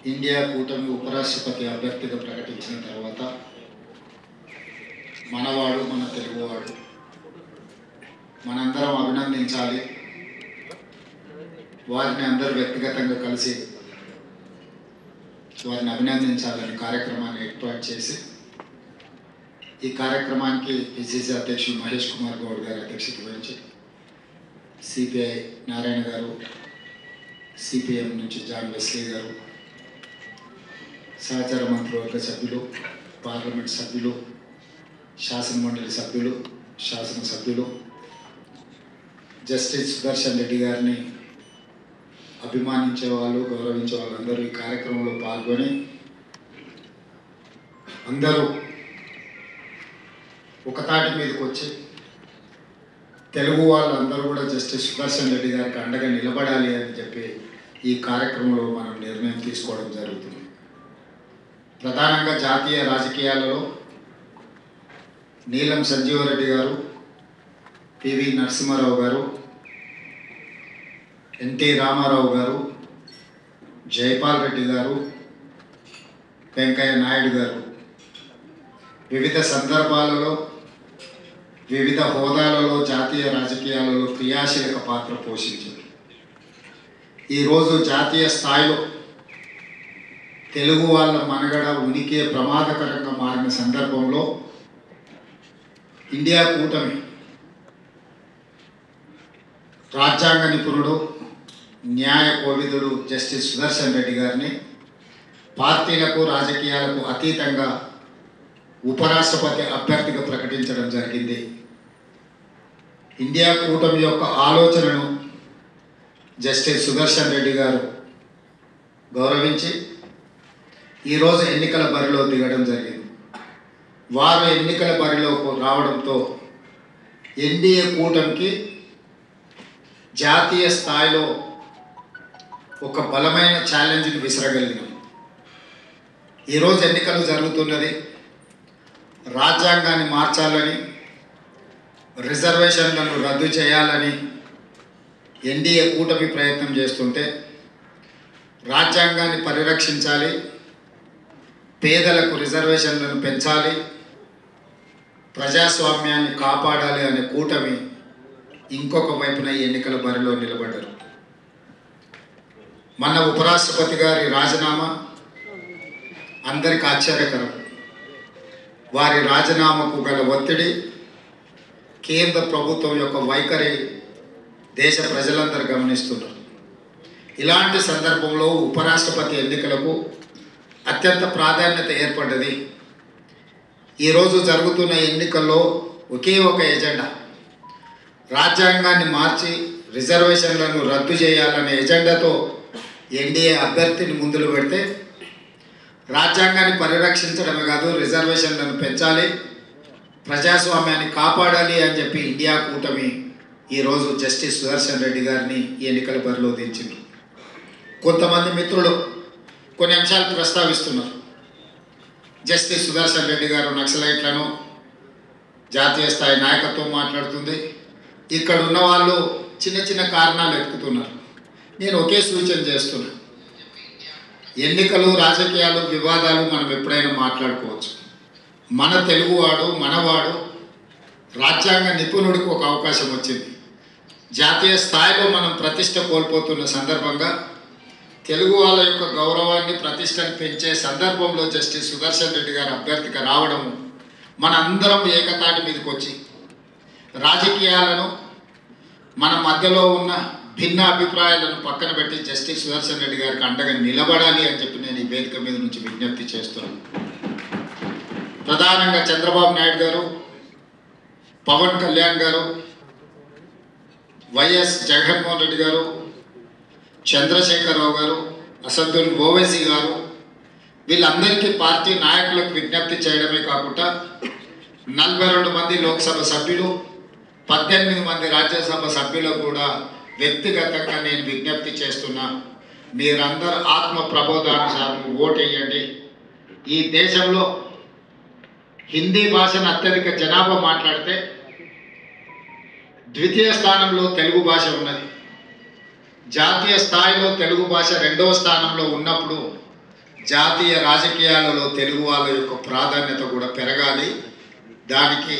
India కూటమి ఉపరాష్ట్రపతి అభ్యర్థిగా ప్రకటించిన తర్వాత మనవాడు మన తెలుగువాడు మనందరం అభినందించాలి. వారిని అందరూ వ్యక్తిగతంగా కలిసి వారిని అభినందించాలని కార్యక్రమాన్ని ఏర్పాటు చేసి ఈ కార్యక్రమానికి పిసిసి అధ్యక్షులు మహేష్ కుమార్ గౌడ్ గారు అధ్యక్షత వహించి సిపిఐ నారాయణ గారు, సిపిఎం నుంచి జాన్ వెస్లీ గారు, సహచార మంత్రివర్గ సభ్యులు, పార్లమెంట్ సభ్యులు, శాసనమండలి సభ్యులు, శాసనసభ్యులు, జస్టిస్ సుదర్శన్ రెడ్డి గారిని అభిమానించే వాళ్ళు, గౌరవించే వాళ్ళందరూ ఈ కార్యక్రమంలో పాల్గొని అందరూ ఒకతాటి మీదకి వచ్చి తెలుగు వాళ్ళందరూ కూడా జస్టిస్ సుదర్శన్ రెడ్డి గారికి అండగా నిలబడాలి అని చెప్పి ఈ కార్యక్రమంలో మనం నిర్ణయం తీసుకోవడం జరుగుతుంది. ప్రధానంగా జాతీయ రాజకీయాలలో నీలం సంజీవరెడ్డి గారు, పివి నరసింహారావు గారు, ఎన్టీ రామారావు గారు, జైపాల్ రెడ్డి గారు, వెంకయ్య నాయుడు గారు వివిధ సందర్భాలలో వివిధ హోదాలలో జాతీయ రాజకీయాలలో క్రియాశీలక పాత్ర పోషించారు. ఈరోజు జాతీయ స్థాయిలో తెలుగు వాళ్ళ మనుగడ ఉనికి ప్రమాదకరంగా మారిన సందర్భంలో ఇండియా కూటమి రాజ్యాంగ నిపుణుడు, న్యాయ కోవిదుడు జస్టిస్ సుదర్శన్ రెడ్డి గారిని పార్టీలకు రాజకీయాలకు అతీతంగా ఉపరాష్ట్రపతి అభ్యర్థిగా ప్రకటించడం జరిగింది. ఇండియా కూటమి యొక్క ఆలోచనను జస్టిస్ సుదర్శన్ రెడ్డి గారు గౌరవించి ఈరోజు ఎన్నికల బరిలో దిగడం జరిగింది. వారు ఎన్నికల బరిలోకి రావడంతో ఎన్డీఏ కూటమికి జాతీయ స్థాయిలో ఒక బలమైన ఛాలెంజ్ని విసరగలిగినాం. ఈరోజు ఎన్నికలు జరుగుతున్నది. రాజ్యాంగాన్ని మార్చాలని, రిజర్వేషన్లను రద్దు చేయాలని ఎన్డీఏ కూటమి ప్రయత్నం చేస్తుంటే రాజ్యాంగాన్ని పరిరక్షించాలి, పేదలకు రిజర్వేషన్లను పెంచాలి, ప్రజాస్వామ్యాన్ని కాపాడాలి అనే కూటమి ఇంకొక వైపున ఎన్నికల బరిలో నిలబడ్డారు. మన ఉపరాష్ట్రపతి గారి రాజీనామా అందరికీ ఆశ్చర్యకరం. వారి రాజీనామాకు గల ఒత్తిడి, కేంద్ర ప్రభుత్వం యొక్క వైఖరి దేశ ప్రజలందరూ గమనిస్తున్నారు. ఇలాంటి సందర్భంలో ఉపరాష్ట్రపతి ఎన్నికలకు అత్యంత ప్రాధాన్యత ఏర్పడ్డది. ఈరోజు జరుగుతున్న ఎన్నికల్లో ఒకే ఒక ఎజెండా, రాజ్యాంగాన్ని మార్చి రిజర్వేషన్లను రద్దు చేయాలనే ఎజెండాతో ఎన్డీఏ అభ్యర్థిని ముందులు పెడితే రాజ్యాంగాన్ని పరిరక్షించడమే కాదు, రిజర్వేషన్లను పెంచాలి, ప్రజాస్వామ్యాన్ని కాపాడాలి అని చెప్పి ఇండియా కూటమి ఈరోజు జస్టిస్ సుదర్శన్ రెడ్డి గారిని ఎన్నికల బరిలో దించింది. కొంతమంది మిత్రులు కొన్ని అంశాలు ప్రస్తావిస్తున్నారు. జస్టిస్ సుదర్శన్ రెడ్డి గారు నక్సలైట్లను, జాతీయ స్థాయి నాయకత్వం మాట్లాడుతుంది, ఇక్కడ ఉన్న వాళ్ళు చిన్న చిన్న కారణాలు వెతుకుతున్నారు. నేను ఒకే సూచన చేస్తున్నా, ఎన్నికలు, రాజకీయాలు, వివాదాలు మనం ఎప్పుడైనా మాట్లాడుకోవచ్చు. మన తెలుగువాడు, మనవాడు, రాజ్యాంగ నిపుణుడికి ఒక అవకాశం వచ్చింది. జాతీయ స్థాయిలో మనం ప్రతిష్ట కోల్పోతున్న సందర్భంగా తెలుగు వాళ్ళ యొక్క గౌరవాన్ని, ప్రతిష్టను పెంచే సందర్భంలో జస్టిస్ సుదర్శన్ రెడ్డి గారు అభ్యర్థిగా రావడము, మనందరం ఏకతాటి మీదకి వచ్చి రాజకీయాలను, మన మధ్యలో ఉన్న భిన్న అభిప్రాయాలను పక్కన పెట్టి జస్టిస్ సుదర్శన్ రెడ్డి గారికి అండగా నిలబడాలి అని చెప్పి నేను ఈ వేదిక మీద నుంచి విజ్ఞప్తి చేస్తున్నాను. ప్రధానంగా చంద్రబాబు నాయుడు గారు, పవన్ కళ్యాణ్ గారు, వైఎస్ జగన్మోహన్ రెడ్డి గారు, చంద్రశేఖరరావు గారు, అసదుద్దీన్ ఓవైసీ గారు, వీళ్ళందరికీ పార్టీ నాయకులకు విజ్ఞప్తి చేయడమే కాకుండా 42 మంది లోక్సభ సభ్యులు, 18 మంది రాజ్యసభ సభ్యులకు కూడా వ్యక్తిగతంగా నేను విజ్ఞప్తి చేస్తున్నా, మీరందరూ ఆత్మ ప్రబోధానుసారం ఓటేయండి. ఈ దేశంలో హిందీ భాషను అత్యధిక జనాభా మాట్లాడితే ద్వితీయ స్థానంలో తెలుగు భాష ఉన్నది. జాతీయ స్థాయిలో తెలుగు భాష రెండవ స్థానంలో ఉన్నప్పుడు జాతీయ రాజకీయాలలో తెలుగు వాళ్ళ యొక్క ప్రాధాన్యత కూడా పెరగాలి. దానికి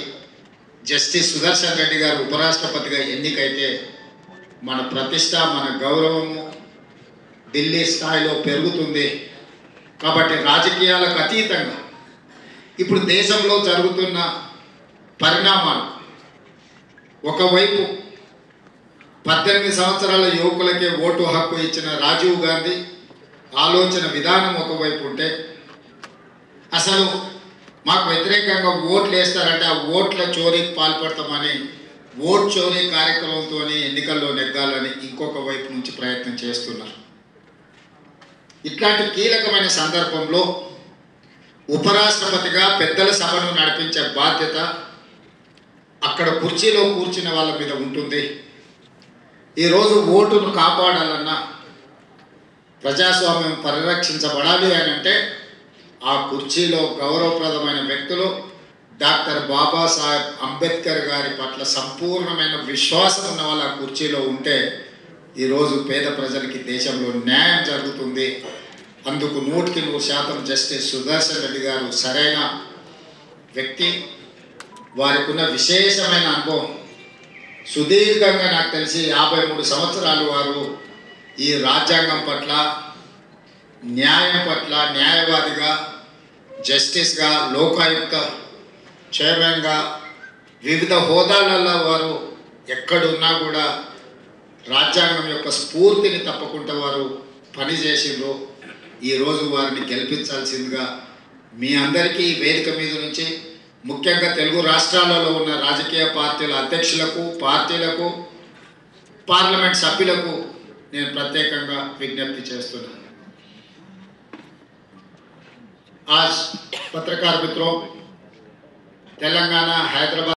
జస్టిస్ సుదర్శన్ రెడ్డి గారు ఉపరాష్ట్రపతిగా ఎన్నికైతే మన ప్రతిష్ట, మన గౌరవము ఢిల్లీ స్థాయిలో పెరుగుతుంది. కాబట్టి రాజకీయాలకు అతీతంగా ఇప్పుడు దేశంలో జరుగుతున్న పరిణామాలు, ఒకవైపు 18 సంవత్సరాల యువకులకే ఓటు హక్కు ఇచ్చిన రాజీవ్ గాంధీ ఆలోచన విధానం ఒకవైపు ఉంటే, అసలు మాకు వ్యతిరేకంగా ఓట్లు వేస్తారంటే ఆ ఓట్ల చోరీకి పాల్పడతామని ఓట్ చోరీ కార్యక్రమంతో ఎన్నికల్లో నెగ్గాలని ఇంకొక వైపు నుంచి ప్రయత్నం చేస్తున్నారు. ఇట్లాంటి కీలకమైన సందర్భంలో ఉపరాష్ట్రపతిగా పెద్దల సభను నడిపించే బాధ్యత అక్కడ కుర్చీలో కూర్చున్న వాళ్ళ మీద ఉంటుంది. ఈరోజు ఓటును కాపాడాలన్నా, ప్రజాస్వామ్యం పరిరక్షించబడాలి అని అంటే ఆ కుర్చీలో గౌరవప్రదమైన వ్యక్తులు డాక్టర్ బాబాసాహెబ్ అంబేద్కర్ గారి పట్ల సంపూర్ణమైన విశ్వాసం ఉన్న వాళ్ళు ఆ కుర్చీలో ఉంటే ఈరోజు పేద ప్రజలకి దేశంలో న్యాయం జరుగుతుంది. అందుకు 100% జస్టిస్ సుదర్శన్ రెడ్డి గారు సరైన వ్యక్తి. వారికి ఉన్న విశేషమైన అనుభవం, సుదీర్ఘంగా నాకు తెలిసి 53 సంవత్సరాలు వారు ఈ రాజ్యాంగం పట్ల, న్యాయం పట్ల న్యాయవాదిగా, జస్టిస్గా, లోకాయుక్త చైర్మన్గా వివిధ హోదాలలో వారు ఎక్కడున్నా కూడా రాజ్యాంగం యొక్క స్ఫూర్తిని తప్పకుండా వారు పనిచేసిండ్రు. ఈరోజు వారిని గెలిపించాల్సిందిగా మీ అందరికీ వేదిక మీద నుంచి, ముఖ్యంగా తెలుగు రాష్ట్రాలలో ఉన్న రాజకీయ పార్టీల అధ్యక్షులకు, పార్టీలకు, పార్లమెంట్ సభ్యులకు నేను ప్రత్యేకంగా విజ్ఞప్తి చేస్తున్నాను. आज पत्रकार मित्रों, तेलंगाना, हैदराबाद